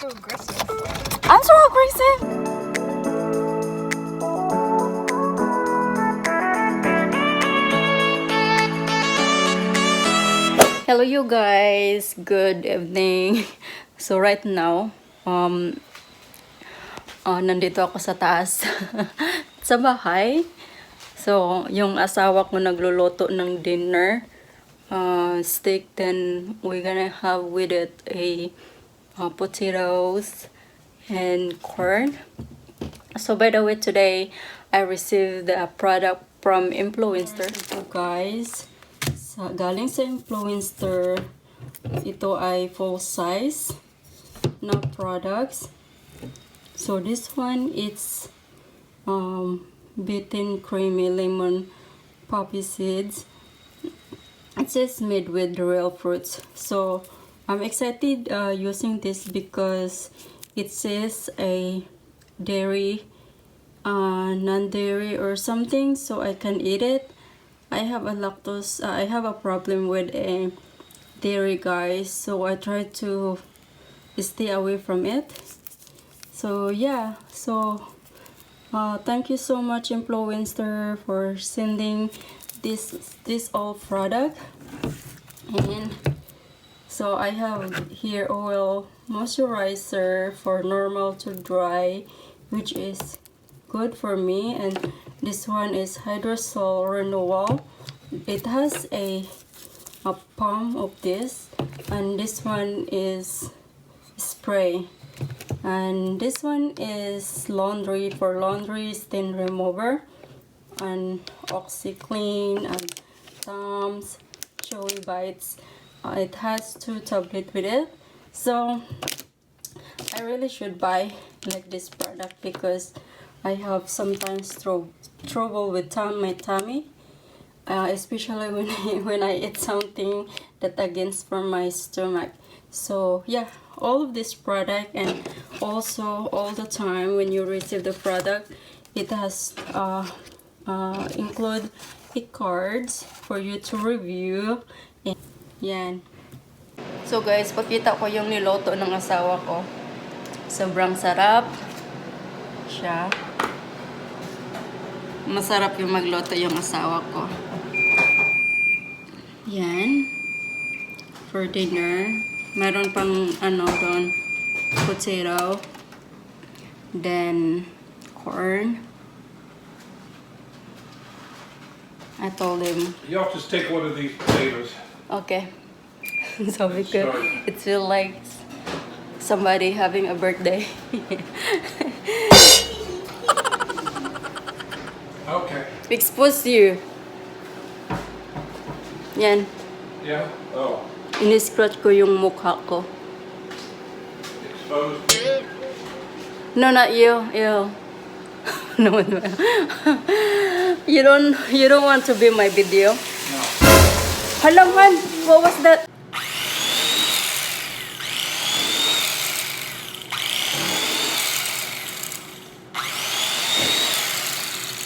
so aggressive. I'm so aggressive. Hello you guys, good evening. So right now, nandito ako sa taas sa bahay. So yung asawa ko nagluluto ng dinner, steak, then we're gonna have with it a potatoes and corn. So by the way, today I received a product from Influencer. So guys, galing sa Influencer, ito ay full size na products. So this one, it's beaten creamy lemon poppy seeds. It says made with real fruits. So I'm excited using this because it says a dairy, non-dairy or something, so I can eat it. I have a problem with a dairy, guys, so I try to stay away from it. So yeah, so thank you so much Influencer for sending this all product. And so I have here oil moisturizer for normal to dry, which is good for me, and this one is hydrosol renewal. It has a pump of this, and this one is spray, and this one is laundry for laundry stain remover, and OxyClean and Thumbs Chewy Bites. It has 2 tablets with it, so I really should buy like this product because I have sometimes trouble with my tummy, especially when I eat something that against for my stomach. So yeah, all of this product, and also all the time when you receive the product, it has include cards for you to review. Yan. So guys, pakita ko yung niloto ng asawa ko. Sobrang sarap siya. Masarap yung magluto yung asawa ko. Yan. For dinner. Meron pang doon, potato. Then, corn. I told him. Y'all just take one of these potatoes. Okay. So because it feels like somebody having a birthday. Okay. Expose you. Yan. Yeah? Oh. Ini-scratch ko yung mukha ko. Exposed? No, not you. You. No, no. You don't want to be my video. No. Halamhan, what was that?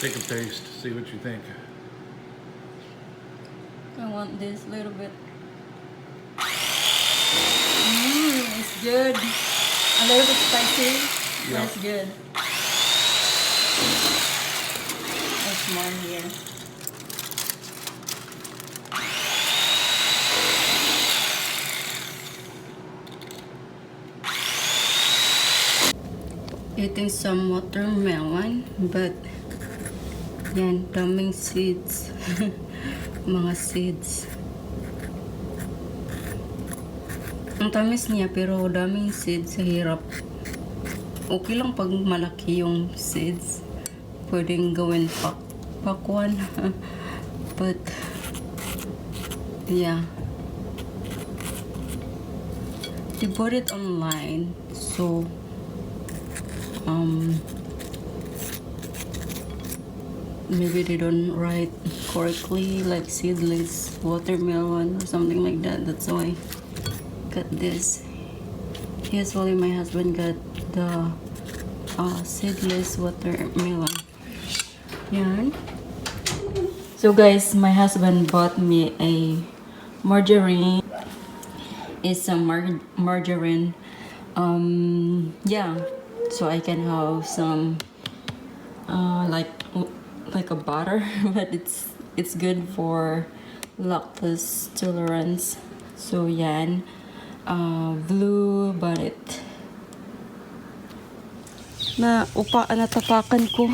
Take a taste, see what you think. I want this little bit. It's good. A little bit spicy. Yeah. That's good. There's more here. Eating some watermelon, but yan, daming seeds. Mga seeds. Ang tamis niya pero daming seeds, sa hirap. Okay lang pag malaki yung seeds. Pwedeng gawin pakwan. But yeah. They bought it online, so maybe they don't write correctly, like seedless watermelon or something like that. That's why I got this. Usually my husband got the seedless watermelon. Yan. So guys, my husband bought me a margarine. It's a margarine Yeah, so I can have some like a butter, but it's good for lactose tolerance. So yan, blue bonnet. Natapakan ko.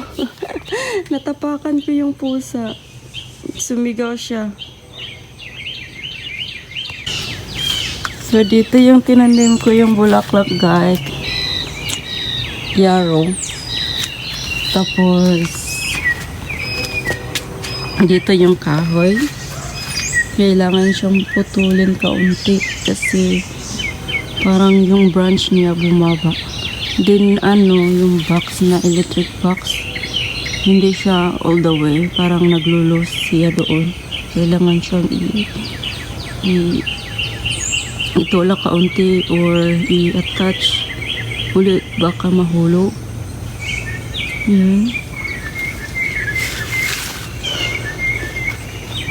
Natapakan ko yung pusa. Sumigaw siya. So dito yung tinanim ko yung bulaklak, guys. Yarrow. Tapos dito yung kahoy. Kailangan siyang putulin kaunti kasi parang yung branch niya bumaba. Din yung box na electric box, hindi siya all the way, parang naglulose siya doon. Kailangan siyang itulak kaunti or i-attach ulit, baka mahulog.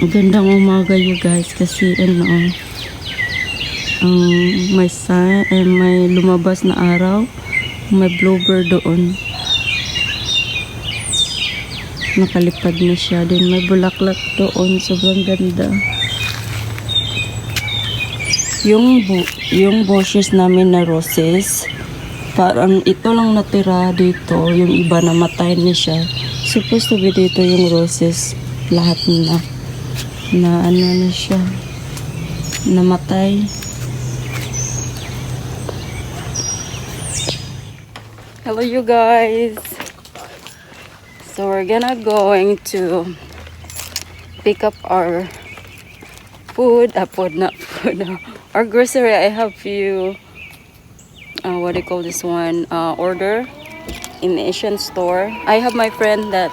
Gandang umaga you guys kasi may lumabas na araw, may bluebird doon, nakalipad na siya, din may bulaklak doon, sobrang ganda. Yung bushes namin na roses, parang ito lang natira dito, yung iba namatay na siya. Supposed to be dito yung roses, lahat na siya, namatay. Hello you guys. So we're going to pick up our food, our grocery. I have few what do you call this one, order in the Asian store. I have my friend that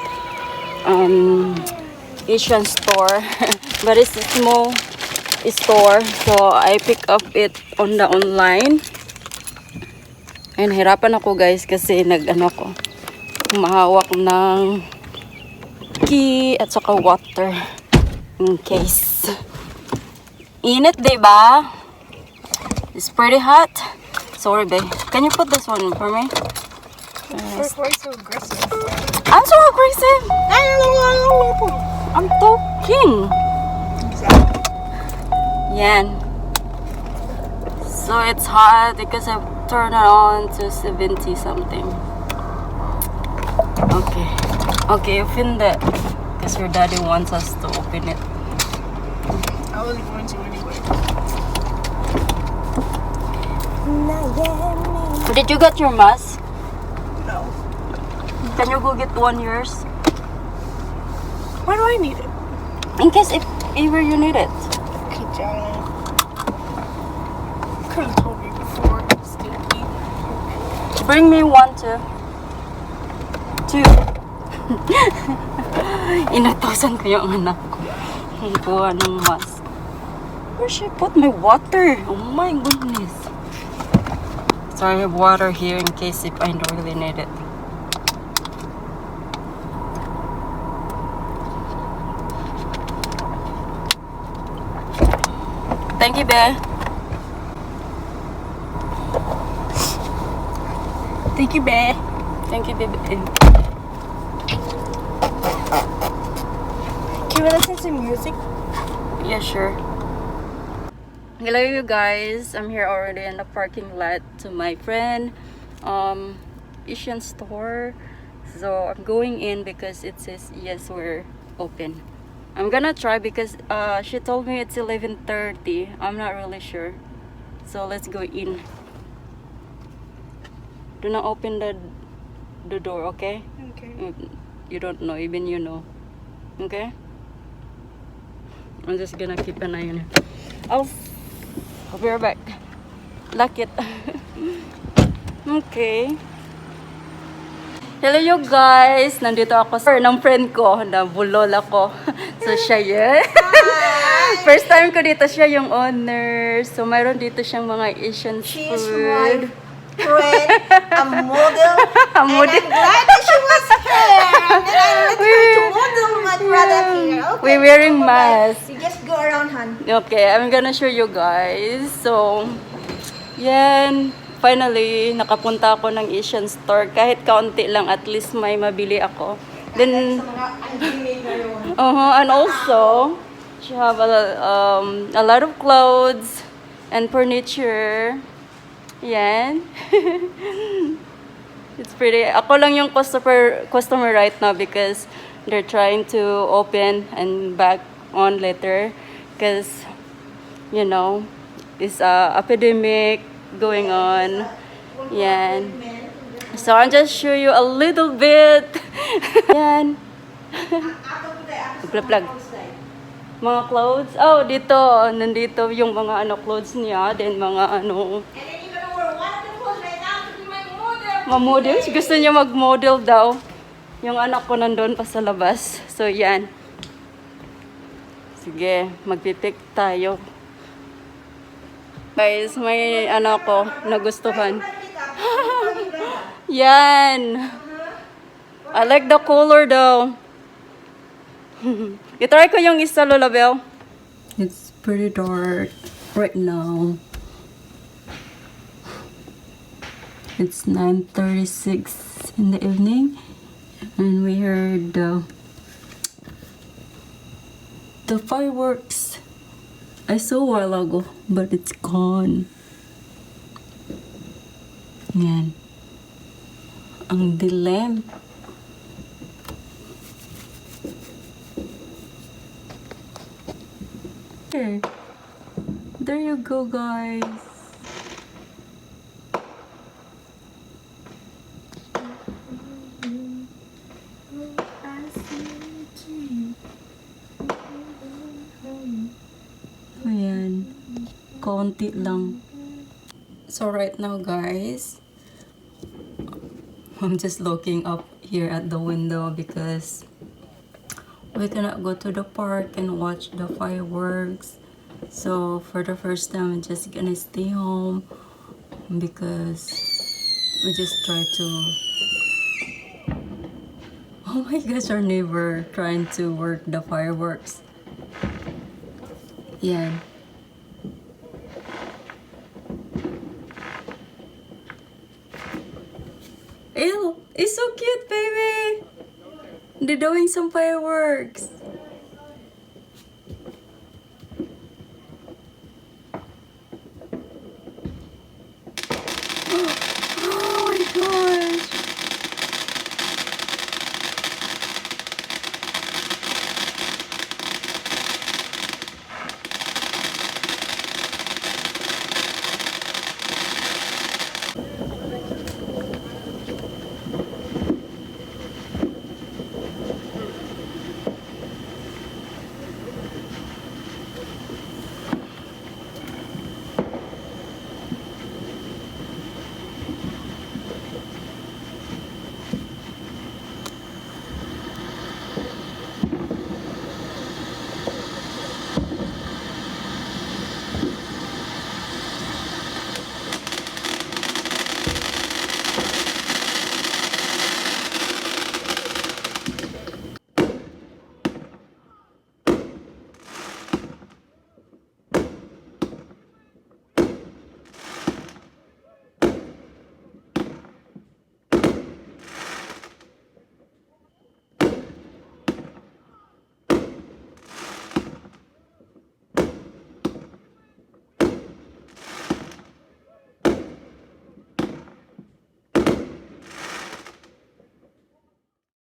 Asian store but it's a small store, so I pick up it on the online. Ayun, hirapan ako guys kasi ako, mahawak ng key at saka water in case. Init, diba? It's pretty hot. Sorry, babe. Can you put this one for me? Why so aggressive? I'm so aggressive. I'm talking. Yan. So it's hot because I've turned it on to 70 something. Okay, open that because your daddy wants us to open it. I was going to anyway. Did you get your mask? No. Can you go get one yours? Why do I need it? In case if ever you need it. Okay, John. Could have told me before. Stinky. Bring me one too. Two. Inatosan ko yung anak ko. Kuha ng mask. Where should I put my water? Oh my goodness. So I have water here in case if I don't really need it. Thank you, babe. Thank you, babe. Thank you, baby. Can we listen to music? Yeah, sure. Hello, you guys. I'm here already in the parking lot to my friend Asian store. So I'm going in because it says yes, we're open. I'm gonna try because she told me it's 11:30. I'm not really sure. So let's go in. Do not open the door, okay? Okay. You don't know, even you know. Okay? I'm just gonna keep an eye on it. I'll be right back. Lock it. Okay. Hello you guys! Nandito ako sa ng friend ko. Nabulol ako. So siya yun. First time ko dito, siya yung owner. So mayroon dito siyang mga Asian She is food. my friend, a model, A and model. I'm glad that she was here. And then I let her to model my brother here. Okay, We're wearing go masks. back. You just go around, hon. Okay, I'm gonna show you guys. So, yan. 5 finally, nakapunta ako ng Asian store. Kahit kaunti lang, at least may mabili ako. Then, Sa mga anime ngayon. and also, she have a lot of clothes and furniture. Yan. It's pretty. Ako lang yung customer right now because they're trying to open and back on later because, you know, it's a epidemic going on. Yan. So I'll just show you a little bit. Yan. Plug. Mga clothes. Oh, dito. Nandito yung mga clothes niya. Then mga And then you're gonna wear one of the clothes right now to be my model. ma-model. Gusto niya mag-model daw. Yung anak ko nandun pa sa labas. So, yan. Sige, magpipick tayo. Guys, may ko nagustuhan. Yan. I like the color though. I-try ko yung isa, Lola Bell. It's pretty dark right now. It's 9:36 in the evening, and we heard the fireworks I saw a while ago, but it's gone. Yan. Ang dilim. Here. There you go, guys. Ayan. Konti lang. So right now, guys, I'm just looking up here at the window because we cannot go to the park and watch the fireworks. So for the first time, I'm just gonna stay home because we just try to... Oh my gosh, our neighbor trying to work the fireworks. Yan. Ew, it's so cute, baby! They're doing some fireworks.